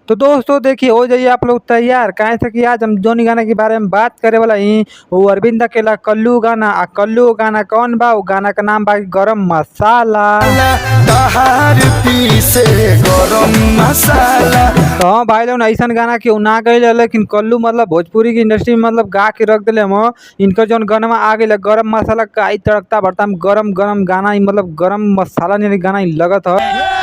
तो दोस्तों देखिए हो जाइए आप लोग तैयार काहे से कि आज हम जोनी गाना के बारे में बात करे वाला ही वो अरविंद अकेला कल्लू गाना कल्लू गाना कौन बा वो गाना का नाम बा गरम मसाला। तहार पीसे गरम मसाला। तो हाँ भाई लोग ऐसा गाना क्यों ना गए लेकिन कल्लू मतलब भोजपुरी की इंडस्ट्री में मतलब गा के रख दिले हम इनका जौन गाना आ गए गरम मसाला का आई तड़कता बढ़ता गरम गरम गाना मतलब गरम मसाला नहीं गाना लगत है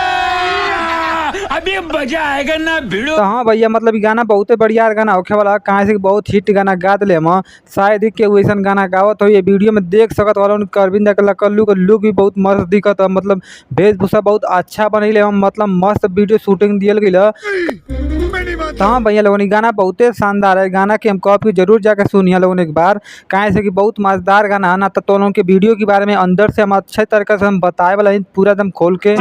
अभी मजा आएगा ना भिड़ो। तो हाँ भैया मतलब ये गाना बहुत बढ़िया गाना होखे वाला कहाँ से बहुत हिट गाना गा दिले हम शायद ही केहू ऐसा गाना गावत हो ये वीडियो में देख सकत वाला अरविंद अकेला कल्लू का लुक भी बहुत मस्त दिखत है मतलब वेशभूषा बहुत अच्छा बनैले हम मतलब मस्त वीडियो शूटिंग दियल गई। तो हाँ भैया लोगों ने गाना बहुत शानदार है गाना के हम कॉपी जरूर जाकर सुनिए लोगों ने एक बार कहाँ से कि बहुत मजेदार गाना है ना तो लोगों के वीडियो के बारे में अंदर से हम अच्छे तरीके से हम बताए वाला पूरा एकदम खोल के।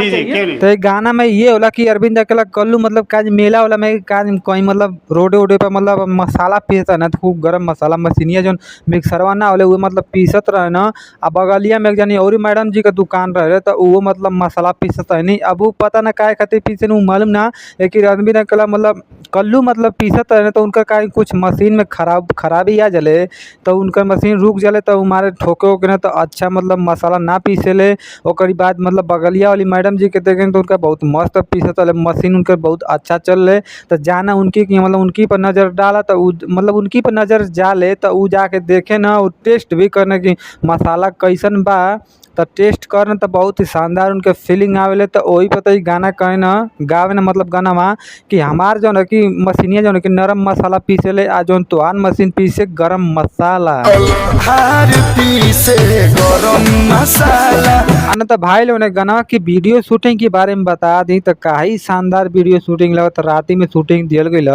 तो एक गाना में ये होला कि अरविंद अकेला कल्लू मतलब काज मेला वाला में काज कहीं मतलब रोडे वोडे पे मतलब मसाला पीसता ना खूब गरम मसाला मशीनिया जो मिक्सरवा ना होले वो मतलब पीसत रहे ना अब बगलिया में एक जानी और मैडम जी का दुकान रहे तो वो मतलब मसाला पीसत है नहीं अब वो पता ना काय खातिर पीसे मालूम ना लेकिन अरविंद अकेला मतलब कल्लू मतलब पीसत रहे तो उनका का कुछ मशीन में खराबी आ जले तो उनका मशीन रुक जले तो हमारे ठोके ओके ना तो अच्छा मतलब मसाला ना पीसेले ओकरी बाद मतलब बगलिया वाली मैडम जी के देखें तो उनका बहुत मस्त पीसत रहे मशीन उनका बहुत अच्छा चल रहे तो जाना उनकी कि मतलब उनकी पर नज़र डाला तो मतलब उनकी पर नज़र जाले तो वो जाके देखे ना वो टेस्ट भी करने की मसाला कैसन बा तो टेस्ट करना तो बहुत ही शानदार उनके फीलिंग आवेले तो वही पता ही गाना कहे ना गावे ना मतलब गाना वहाँ कि हमार जो है कि मशीनिया जो है कि नरम मसाला पीसेले आ जो तुहान मशीन पीसे गरम मसाला तहार पीसे गरम मसाला। ना तो भाई लोग ने गाना की वीडियो शूटिंग के बारे में बता दी तो काही शानदार वीडियो शूटिंग लगा तो राती में शूटिंग दियल गई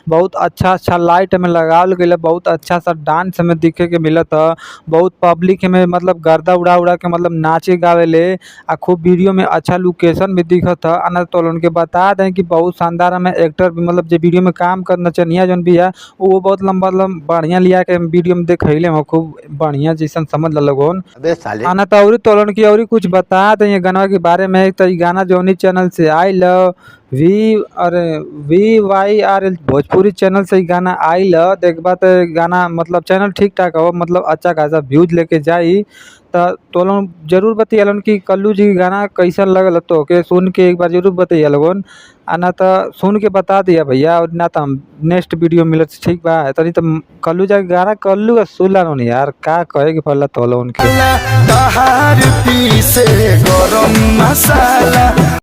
बहुत अच्छा लाइट में लगावल गई बहुत अच्छा सा डांस में दिखे के मिलत बहुत पब्लिक में मतलब गर्दा उड़ा उड़ा के मतलब नाचे गावेले आ खूब वीडियो में अच्छा लोकेशन भी दिखत है अना तो उनके बता दें कि बहुत शानदार हमें एक्टर भी मतलब जो वीडियो में काम कर नचनिया जौन भी है वो बहुत लंबा बढ़िया लिया के वीडियो में दिखैले हम खूब बढ़िया जैसा समझ लोगन आना तो और तोलन की और कुछ बता दें ये गाना के बारे में तो ये गाना जोनी चैनल से I love VYRL Bhojpuri channel से गाना आइल देखबा तो गाना मतलब चैनल ठीक ठाक हो मतलब अच्छा खासा व्यूज लेके जाई तो लोग जरूर बताइए कि कल्लू जी के गाना कैसा लगल तो के सुन के एक बार जरूर बताइए लोगन ना तो सुन के बता दिया भैया और ना तो हम नेक्स्ट वीडियो मिलत ठीक बा तनी तो कल्लू जी गाना कल्लू का सुन ला यार का कहे के पड़ला तो लोगन के तहार पीसे गरम मसाला।